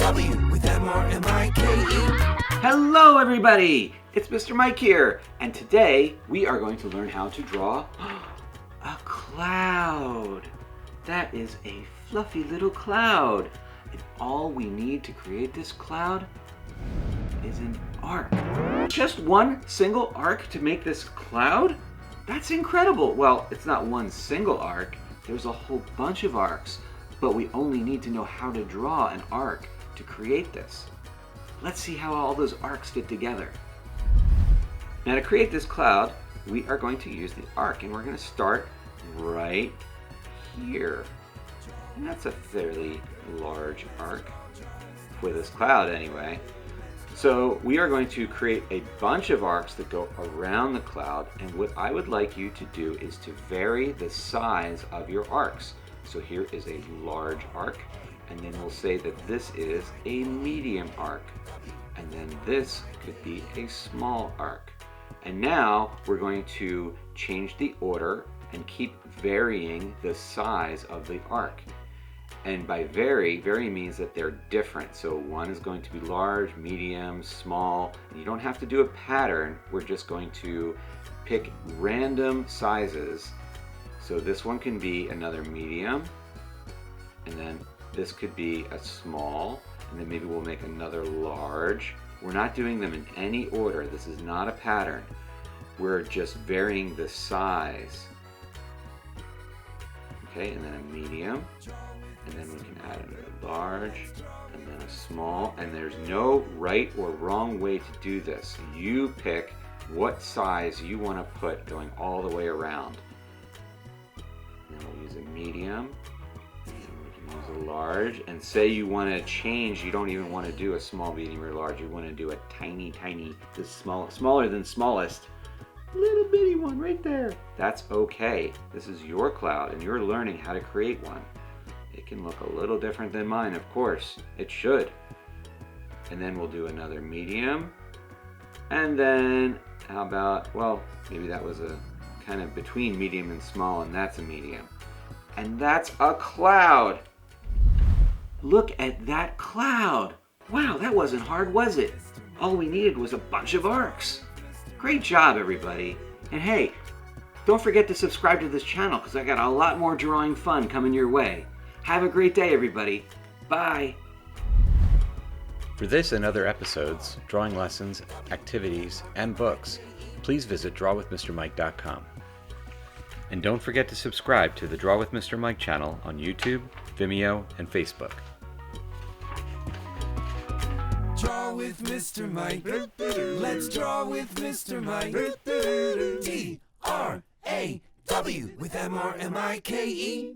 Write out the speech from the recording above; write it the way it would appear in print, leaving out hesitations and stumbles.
R-A-W with M-R-M-I-K-E. Hello everybody! It's Mr. Mike here, and today we are going to learn how to draw a cloud. That is a fluffy little cloud, and all we need to create this cloud is an arc. Just one single arc to make this cloud? That's incredible! Well, it's not one single arc, there's a whole bunch of arcs, but we only need to know how to draw an arc to create this. Let's see how all those arcs fit together. Now to create this cloud, we are going to use the arc, and we're going to start right here. And that's a fairly large arc for this cloud anyway. So we are going to create a bunch of arcs that go around the cloud, and what I would like you to do is to vary the size of your arcs. So here is a large arc, and then we'll say that this is a medium arc, and then this could be a small arc. And now we're going to change the order and keep varying the size of the arc. And by vary means that they're different. So one is going to be large, medium, small. And you don't have to do a pattern. We're just going to pick random sizes. So this one can be another medium, and then this could be a small, and then maybe we'll make another large. We're not doing them in any order. This is not a pattern. We're just varying the size. Okay, and then a medium, and then we can add another large, and then a small, and there's no right or wrong way to do this. You pick what size you want to put going all the way around. Then we'll use a medium, and we can use a large, and say you want to change, you don't even want to do a small, medium, or large, you want to do a tiny, this smaller than smallest, little bitty one right there. That's okay. This is your cloud, and you're learning how to create one. It can look a little different than mine, of course. It should. And then we'll do another medium, and then how about, well, maybe that was a kind of between medium and small, and that's a medium. And that's a cloud. Look at that cloud. Wow, that wasn't hard, was it? All we needed was a bunch of arcs. Great job, everybody. And hey, don't forget to subscribe to this channel because I got a lot more drawing fun coming your way. Have a great day, everybody. Bye. For this and other episodes, drawing lessons, activities, and books, please visit drawwithmrmike.com. And don't forget to subscribe to the Draw with Mr. Mike channel on YouTube, Vimeo, and Facebook. Draw with Mr. Mike. Let's draw with Mr. Mike. D-R-A-W with M-R-M-I-K-E.